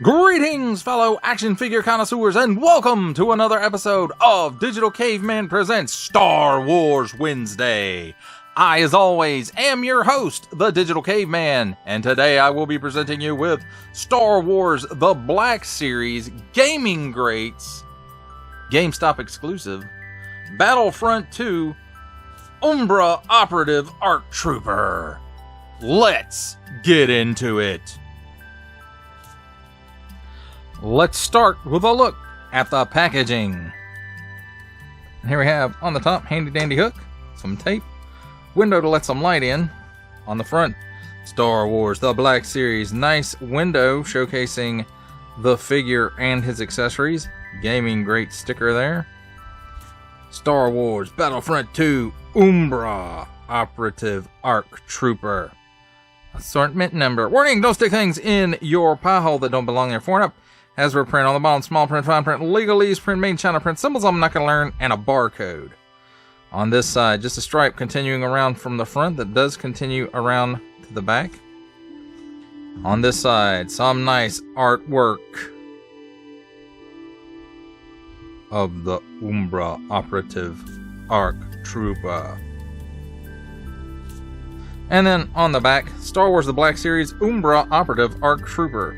Greetings, fellow action figure connoisseurs, and welcome to another episode of Digital Caveman Presents Star Wars Wednesday. I, as always, am your host, the Digital Caveman, and today I will be presenting you with Star Wars The Black Series Gaming Greats, Gamestop exclusive, Battlefront II, Umbra Operative ARC Trooper. Let's get into it. Let's start with a look at the packaging. And here we have on the top, handy dandy hook, some tape, window to let some light in. On the front, Star Wars The Black Series, nice window showcasing the figure and his accessories. Gaming great sticker there. Star Wars Battlefront II Umbra Operative ARC Trooper. Assortment number. Warning, don't stick things in your pie hole that don't belong there. 4 and up. Hasbro print on the bottom, small print, fine print, legalese print, made in China print, symbols I'm not going to learn, and a barcode. On this side, just a stripe continuing around from the front that does continue around to the back. On this side, some nice artwork of the Umbra Operative ARC Trooper. And then on the back, Star Wars The Black Series Umbra Operative ARC Trooper.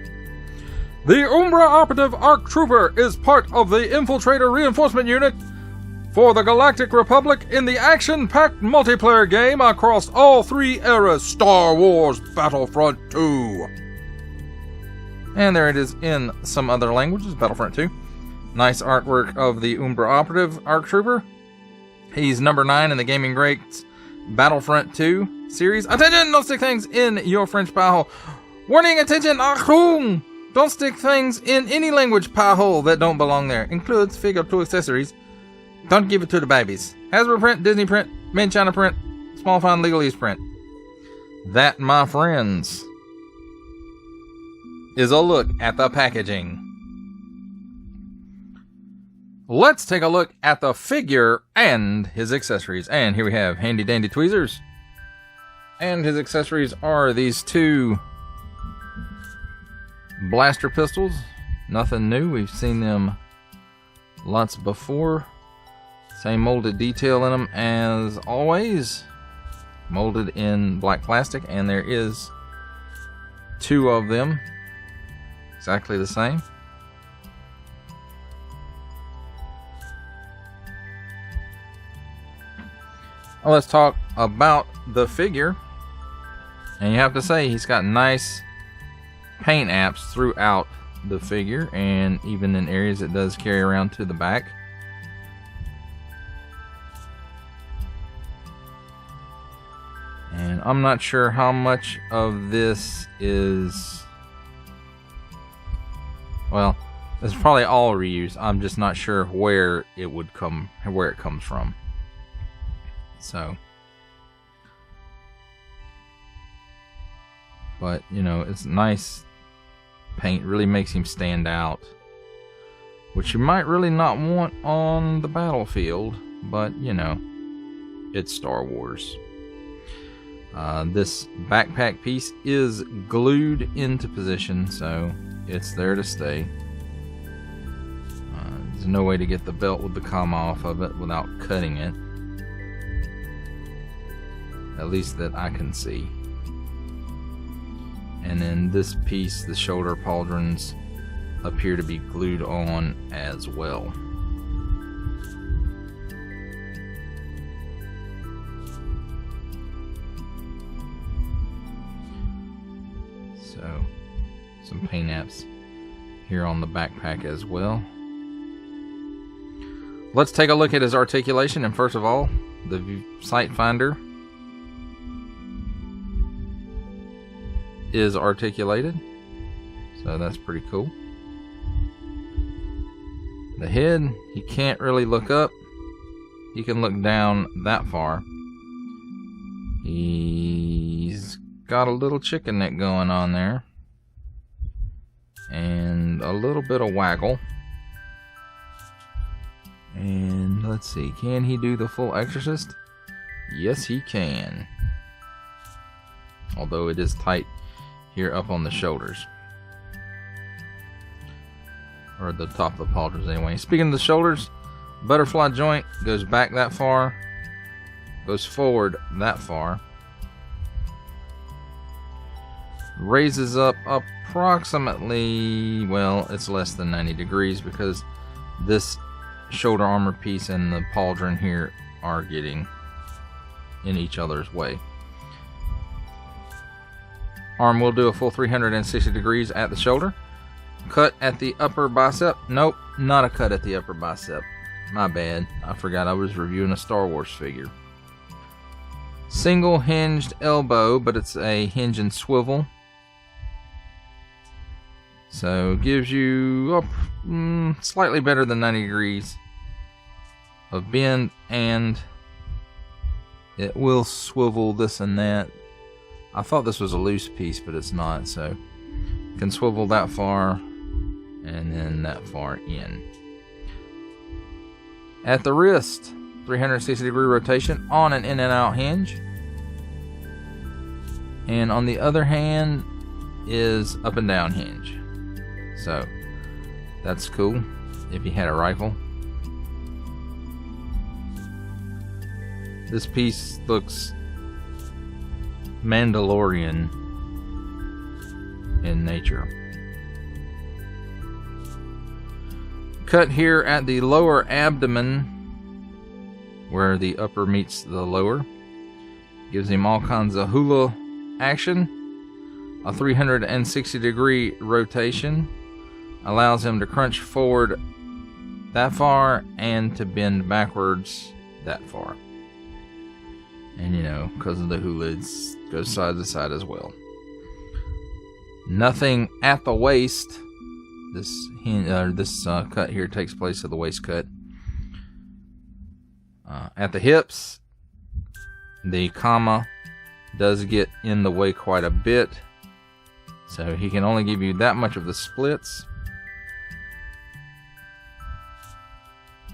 The Umbra Operative ARC Trooper is part of the Infiltrator Reinforcement Unit for the Galactic Republic in the action-packed multiplayer game across all 3 eras, Star Wars Battlefront II. And there it is in some other languages, Battlefront 2. Nice artwork of the Umbra Operative ARC Trooper. He's number 9 in the Gaming Greats Battlefront 2 series. Attention! Don't stick things in your French pie hole. Warning! Attention! Achtung! Don't stick things in any language pie hole that don't belong there. Includes figure 2 accessories. Don't give it to the babies. Hasbro print, Disney print, made in China print, small fine legalese print. That, my friends, is a look at the packaging. Let's take a look at the figure and his accessories. And here we have handy dandy tweezers. And his accessories are these 2 blaster pistols. Nothing new. We've seen them lots before. Same molded detail in them as always. Molded in black plastic. And there is 2 of them. Exactly the same. Well, let's talk about the figure. And you have to say he's got nice paint apps throughout the figure, and even in areas it does carry around to the back. And I'm not sure how much of this is, well, it's probably all reused. I'm just not sure where it comes from. So, but you know, it's nice paint, really makes him stand out, which you might really not want on the battlefield, but you know, it's Star Wars. This backpack piece is glued into position, so it's there to stay. There's no way to get the belt with the comma off of it without cutting it, at least that I can see. And then this piece, the shoulder pauldrons, appear to be glued on as well. So, some paint apps here on the backpack as well. Let's take a look at his articulation, and first of all, the sight finder is articulated, so that's pretty cool. The head, he can't really look up. He can look down that far. He's got a little chicken neck going on there, and a little bit of waggle. And let's see, can he do the full Exorcist? Yes, he can. Although it is tight here up on the shoulders. or the top of the pauldrons anyway. Speaking of the shoulders, butterfly joint goes back that far, goes forward that far, raises up approximately, well, it's less than 90 degrees because this shoulder armor piece and the pauldron here are getting in each other's way. Arm will do a full 360 degrees at the shoulder. Cut at the upper bicep. Nope, not a cut at the upper bicep. My bad. I forgot I was reviewing a Star Wars figure. Single hinged elbow, but it's a hinge and swivel. So gives you slightly better than 90 degrees of bend, and it will swivel this and that. I thought this was a loose piece, but it's not, so you can swivel that far and then that far in. At the wrist, 360 degree rotation on an in and out hinge. And on the other hand is up and down hinge. So that's cool if you had a rifle. This piece looks Mandalorian in nature. Cut here at the lower abdomen where the upper meets the lower. Gives him all kinds of hula action. A 360 degree rotation allows him to crunch forward that far and to bend backwards that far. And you know, because of the hula, it goes side to side as well. Nothing at the waist. This cut here takes place of the waist cut. At the hips, the comma does get in the way quite a bit, so he can only give you that much of the splits.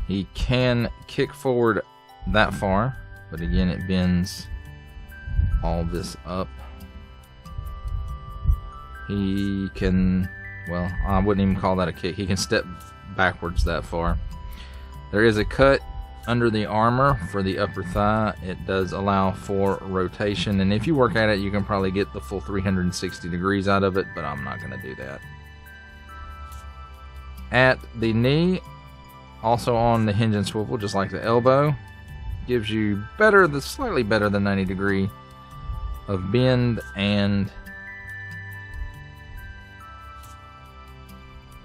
He can kick forward that far, but again it bends all this up. He can, well, I wouldn't even call that a kick. He can step backwards that far. There is a cut under the armor for the upper thigh. It does allow for rotation, and if you work at it you can probably get the full 360 degrees out of it, but I'm not going to do that. At the knee, also on the hinge and swivel, just like the elbow, gives you slightly better than 90 degree of bend, and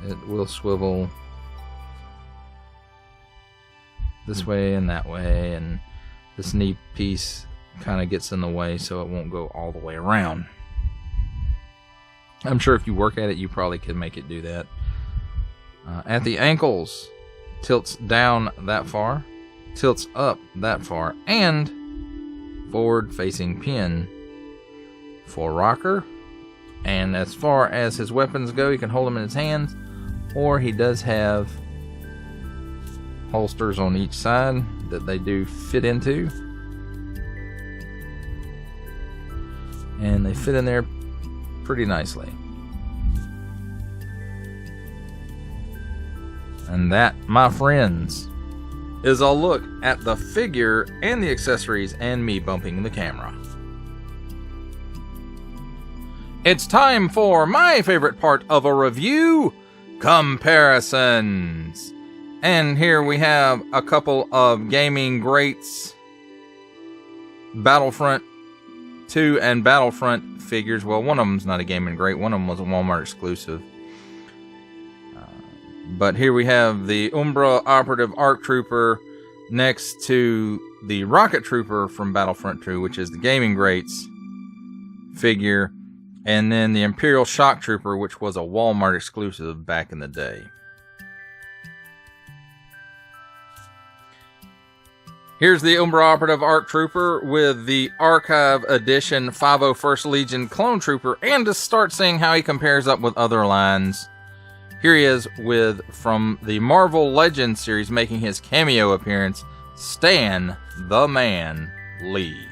it will swivel this way and that way, and this knee piece kind of gets in the way so it won't go all the way around. I'm sure if you work at it you probably could make it do that. At the ankles, tilts down that far, tilts up that far, and forward facing pin for rocker. And as far as his weapons go, he can hold them in his hands, or he does have holsters on each side that they do fit into, and they fit in there pretty nicely. And that, my friends, is a look at the figure and the accessories and me bumping the camera. It's time for my favorite part of a review: comparisons. And here we have a couple of gaming greats, Battlefront 2 and Battlefront figures. Well, one of them's not a gaming great, one of them was a Walmart exclusive. But here we have the Umbra Operative ARC Trooper next to the Rocket Trooper from Battlefront 2, which is the gaming greats figure, and then the Imperial Shock Trooper, which was a Walmart exclusive back in the day. Here's the Umbra Operative ARC Trooper with the Archive Edition 501st Legion Clone Trooper, and to start seeing how he compares up with other lines, here he is from the Marvel Legends series, making his cameo appearance, Stan the Man Lee.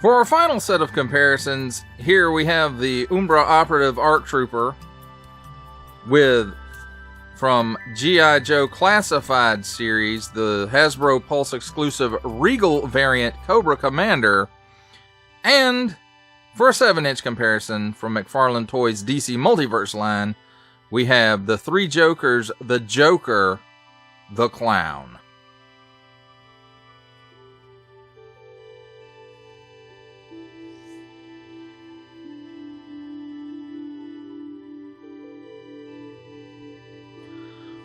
For our final set of comparisons, here we have the Umbra Operative ARC Trooper from G.I. Joe Classified series, the Hasbro Pulse exclusive Regal variant Cobra Commander, and for a 7-inch comparison from McFarlane Toys DC Multiverse line, we have the Three Jokers, the Joker, the Clown.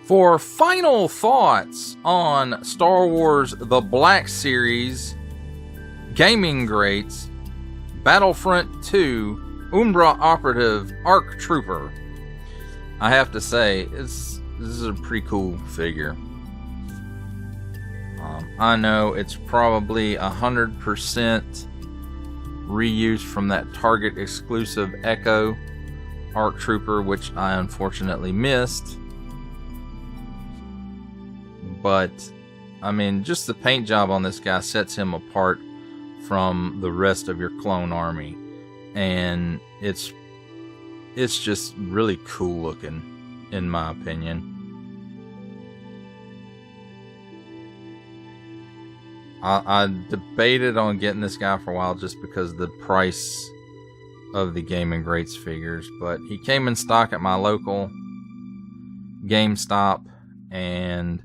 For final thoughts on Star Wars The Black Series, Gaming Greats, Battlefront II, Umbra Operative ARC Trooper, I have to say, this is a pretty cool figure. I know it's probably 100% reuse from that Target exclusive Echo ARC Trooper, which I unfortunately missed. But, I mean, just the paint job on this guy sets him apart from the rest of your clone army. And it's just really cool looking, in my opinion. I debated on getting this guy for a while just because of the price of the Gaming Greats figures. But he came in stock at my local Gamestop, and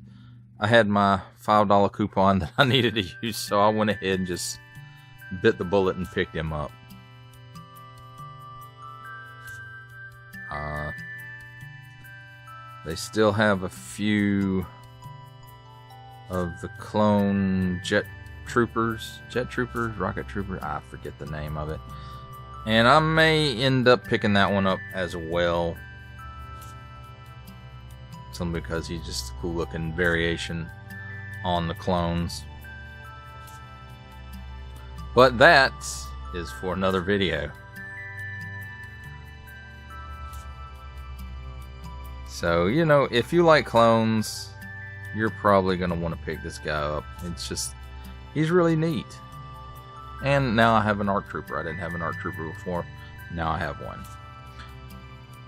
I had my $5 coupon that I needed to use, so I went ahead and just bit the bullet and picked him up. They still have a few of the clone rocket troopers, I forget the name of it. And I may end up picking that one up as well. Simply because he's just a cool looking variation on the clones. But that is for another video. So, you know, if you like clones, you're probably going to want to pick this guy up. It's just, he's really neat. And now I have an ARC Trooper. I didn't have an ARC Trooper before. Now I have one.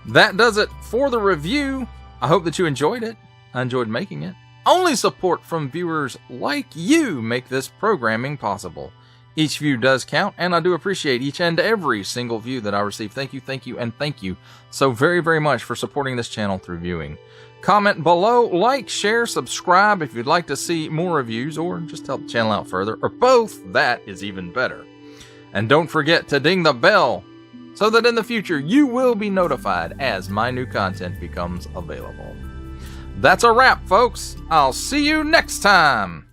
That does it for the review. I hope that you enjoyed it. I enjoyed making it. Only support from viewers like you make this programming possible. Each view does count, and I do appreciate each and every single view that I receive. Thank you, and thank you so very, very much for supporting this channel through viewing. Comment below, like, share, subscribe if you'd like to see more reviews, or just help the channel out further, or both. That is even better. And don't forget to ding the bell so that in the future you will be notified as my new content becomes available. That's a wrap, folks. I'll see you next time.